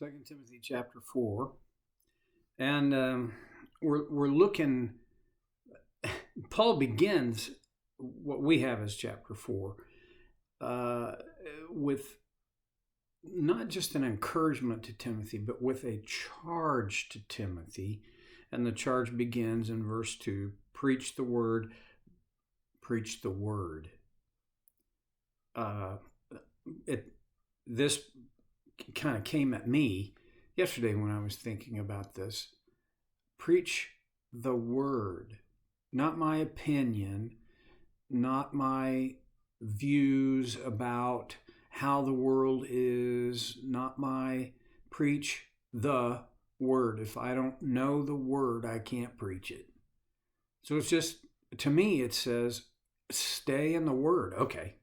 Second Timothy chapter 4. And we're looking, Paul begins what we have as chapter 4 with not just an encouragement to Timothy, but with a charge to Timothy. And the charge begins in verse 2, preach the word, preach the word. This kind of came at me yesterday when I was thinking about this. Preach the word, not my opinion, not my views about how the world is, not my preach the word. If I don't know the word, I can't preach it. So it's just, to me, it says, stay in the word. Okay,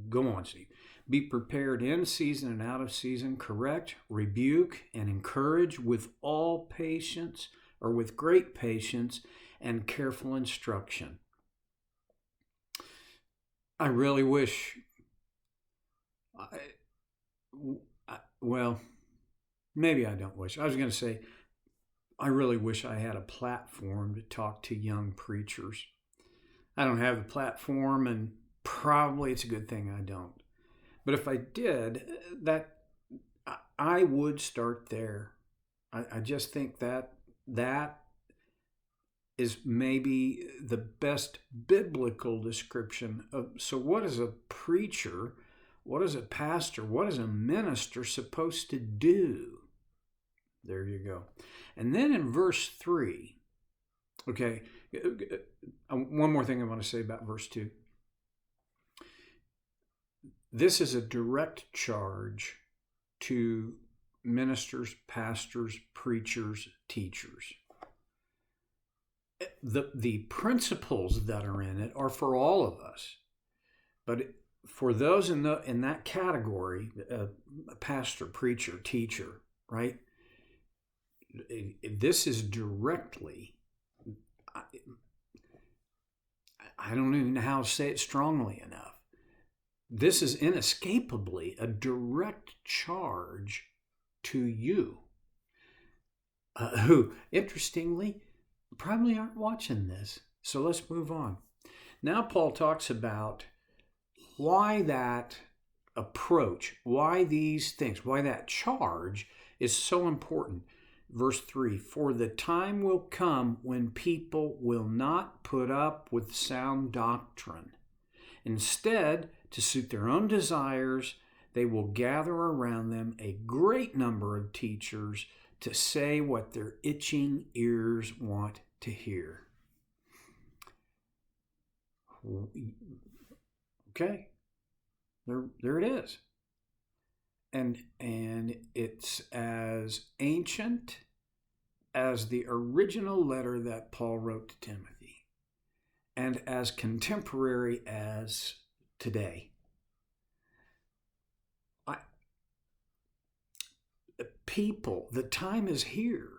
go on, Steve. Be prepared in season and out of season, correct, rebuke, and encourage with all patience, or with great patience and careful instruction. I really wish, well, maybe I don't wish. I was going to say, I really wish I had a platform to talk to young preachers. I don't have a platform, and probably it's a good thing I don't. But if I did, that I would start there. I just think that is maybe the best biblical description of, so what is a preacher, what is a pastor, what is a minister supposed to do? There you go. And then in verse 3, okay, one more thing I want to say about verse 2. This is a direct charge to ministers, pastors, preachers, teachers. The principles that are in it are for all of us. But for those in that category, pastor, preacher, teacher, right? This is directly, I don't even know how to say it strongly enough. This is inescapably a direct charge to you, who, interestingly, probably aren't watching this. So let's move on. Now Paul talks about why that approach, why these things, why that charge is so important. Verse 3, for the time will come when people will not put up with sound doctrine. Instead, to suit their own desires, they will gather around them a great number of teachers to say what their itching ears want to hear. Okay, there it is. And it's as ancient as the original letter that Paul wrote to Timothy, and as contemporary as today. People, the time is here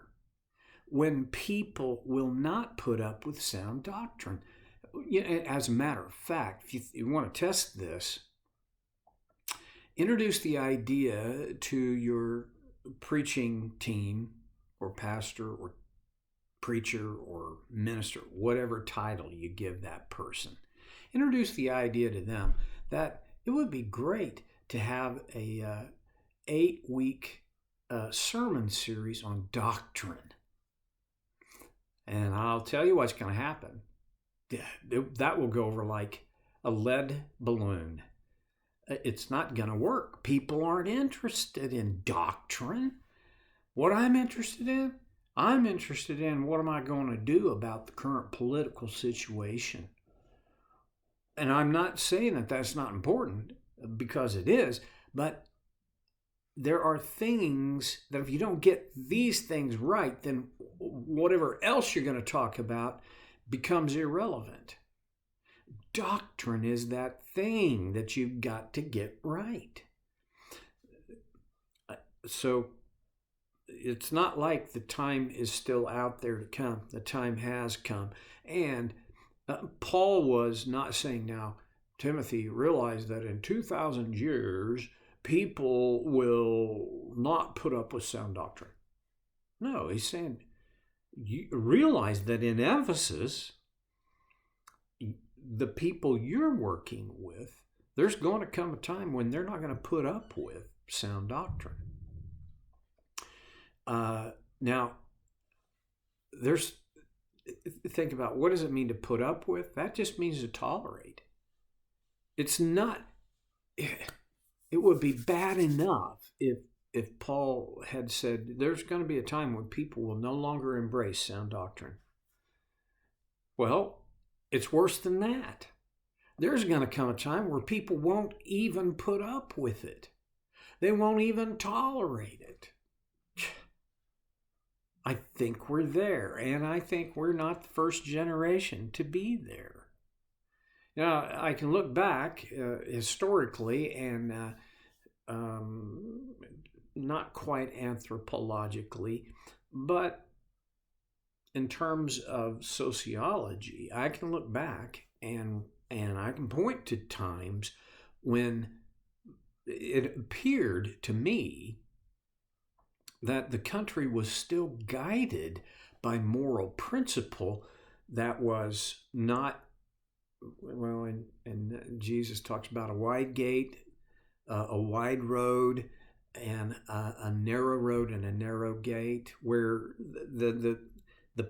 when people will not put up with sound doctrine. As a matter of fact, if you want to test this, introduce the idea to your preaching team or pastor or preacher or minister, whatever title you give that person. Introduce the idea to them that it would be great to have a 8-week sermon series on doctrine. And I'll tell you what's going to happen. That will go over like a lead balloon. It's not going to work. People aren't interested in doctrine. What I'm interested in what am I going to do about the current political situation. And I'm not saying that that's not important, because it is, but there are things that if you don't get these things right, then whatever else you're going to talk about becomes irrelevant. Doctrine is that thing that you've got to get right. So it's not like the time is still out there to come. The time has come. And Paul was not saying, now, Timothy, realize that in 2,000 years, people will not put up with sound doctrine. No, he's saying, you realize that in Ephesus, the people you're working with, there's going to come a time when they're not going to put up with sound doctrine. Now, think about, what does it mean to put up with? That just means to tolerate. It's not, it would be bad enough if Paul had said, there's going to be a time when people will no longer embrace sound doctrine. Well, it's worse than that. There's going to come a time where people won't even put up with it. They won't even tolerate it. I think we're there, and I think we're not the first generation to be there. Now, I can look back historically and not quite anthropologically, but in terms of sociology, I can look back and I can point to times when it appeared to me that the country was still guided by moral principle that was not, well, and Jesus talks about a wide gate, a wide road, and a narrow road and a narrow gate, where the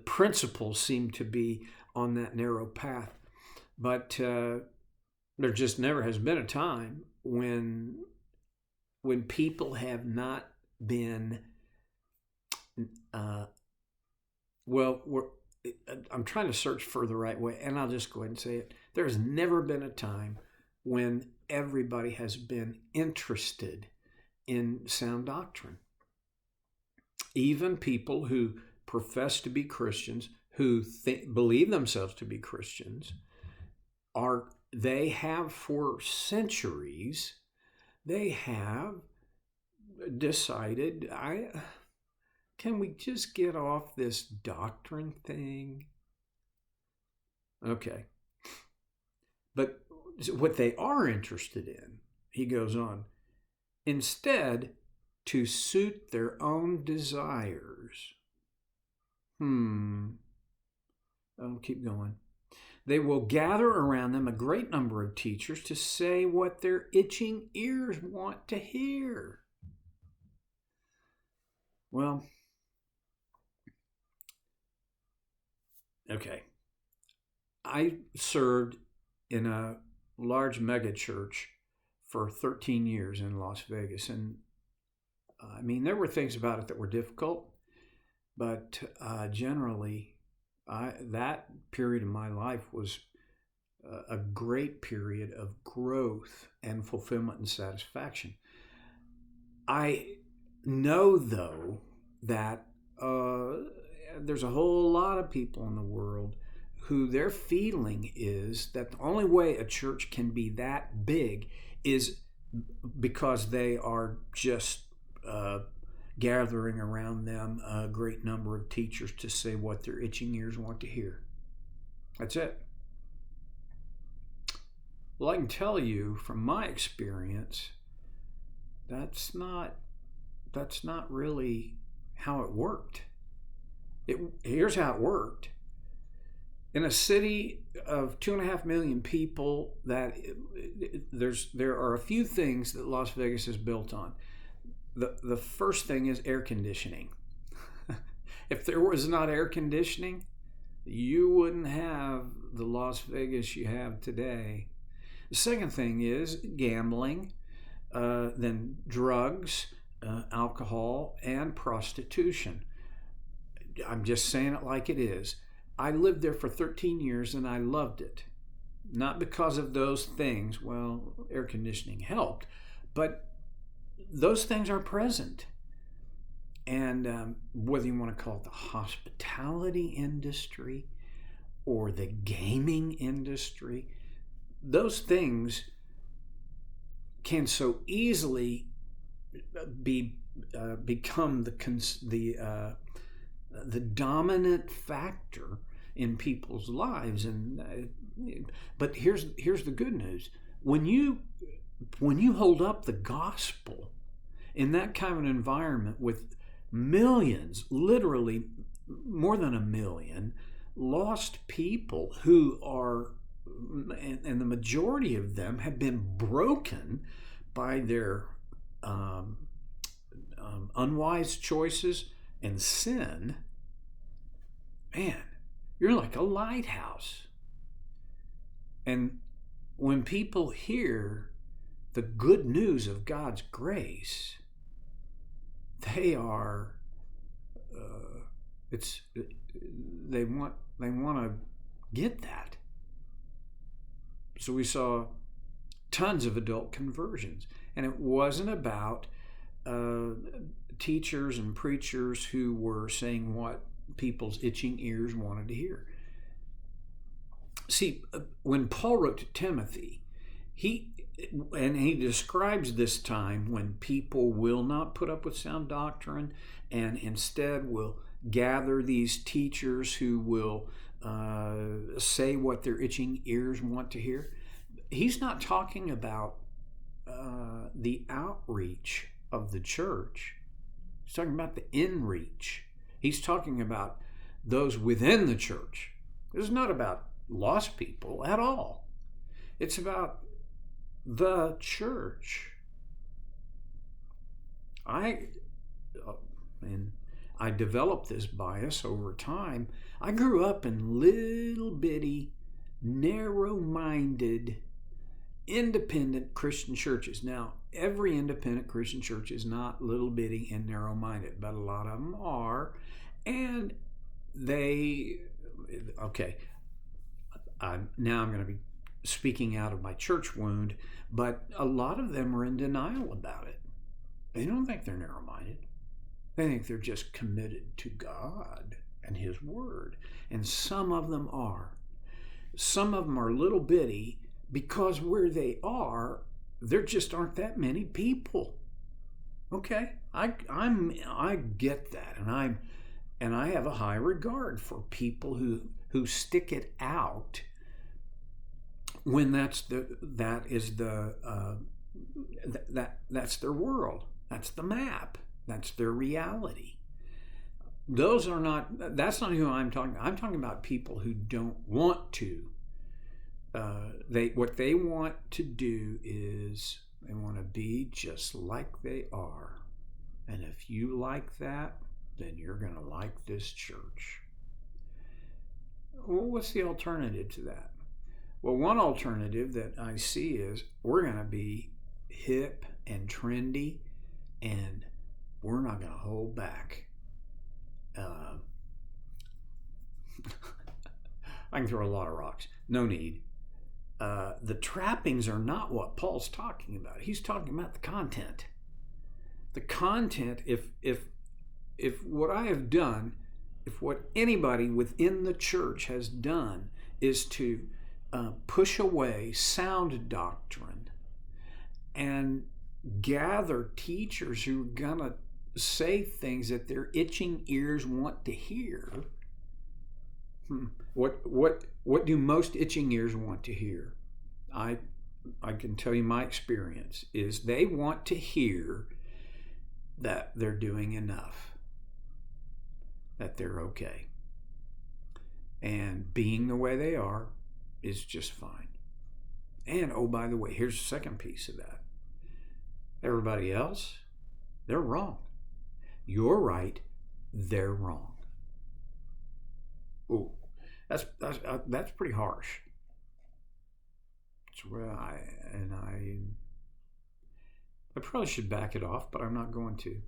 principles seem to be on that narrow path. But there just never has been a time when people have not been, I'm trying to search for the right way, and I'll just go ahead and say it. There has never been a time when everybody has been interested in sound doctrine. Even people who profess to be Christians, who believe themselves to be Christians, they have for centuries, they have decided, can we just get off this doctrine thing? Okay. But what they are interested in, he goes on, instead, to suit their own desires. I'll keep going. They will gather around them a great number of teachers to say what their itching ears want to hear. Well, okay. I served in a large mega church for 13 years in Las Vegas. And I mean, there were things about it that were difficult, but generally, that period of my life was a great period of growth and fulfillment and satisfaction. I know, though, that there's a whole lot of people in the world who their feeling is that the only way a church can be that big is because they are just gathering around them a great number of teachers to say what their itching ears want to hear. That's it. Well, I can tell you from my experience, that's not really how it worked. Here's how it worked. In a city of 2.5 million people, there are a few things that Las Vegas is built on. The first thing is air conditioning. If there was not air conditioning, you wouldn't have the Las Vegas you have today. The second thing is gambling, then drugs, alcohol, and prostitution. I'm just saying it like it is. I lived there for 13 years and I loved it. Not because of those things. Well, air conditioning helped, but those things are present. And whether you want to call it the hospitality industry or the gaming industry, those things can so easily become the dominant factor in people's lives. But here's the good news: when you when you hold up the gospel in that kind of an environment with millions, literally more than 1 million, lost people who are, and the majority of them have been broken by their unwise choices and sin, man, you're like a lighthouse. And when people hear the good news of God's grace, they are, they want to get that. So we saw tons of adult conversions, and it wasn't about teachers and preachers who were saying what people's itching ears wanted to hear. See, when Paul wrote to Timothy, he describes this time when people will not put up with sound doctrine and instead will gather these teachers who will say what their itching ears want to hear. He's not talking about the outreach of the church. He's talking about the inreach. He's talking about those within the church. It's not about lost people at all. It's about the church. I developed this bias over time. I grew up in little bitty, narrow-minded, independent Christian churches. Now, every independent Christian church is not little bitty and narrow-minded, but a lot of them are. And now I'm going to be speaking out of my church wound, but a lot of them are in denial about it. They don't think they're narrow-minded. They think they're just committed to God and His Word. And some of them are. Some of them are little bitty because where they are, there just aren't that many people. Okay, I get that, and I have a high regard for people who stick it out when that's their world, that's the map, that's their reality. That's not who I'm talking about. I'm talking about people who don't want to. What they want to do is they want to be just like they are. And if you like that, then you're going to like this church. Well, what's the alternative to that? Well, one alternative that I see is we're going to be hip and trendy, and we're not going to hold back. I can throw a lot of rocks. No need. The trappings are not what Paul's talking about. He's talking about the content. The content, if what I have done, if what anybody within the church has done is to push away sound doctrine and gather teachers who are going to say things that their itching ears want to hear. What do most itching ears want to hear? I can tell you my experience is they want to hear that they're doing enough, that they're okay, and being the way they are is just fine. And oh, by the way, here's the second piece of that. Everybody else, they're wrong. You're right, they're wrong. Ooh, that's pretty harsh. I probably should back it off, but I'm not going to.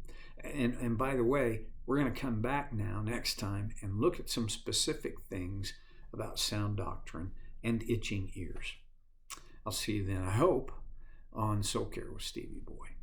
And by the way, we're going to come back now next time and look at some specific things about sound doctrine and itching ears. I'll see you then, I hope, on Soul Care with Stevie Boy.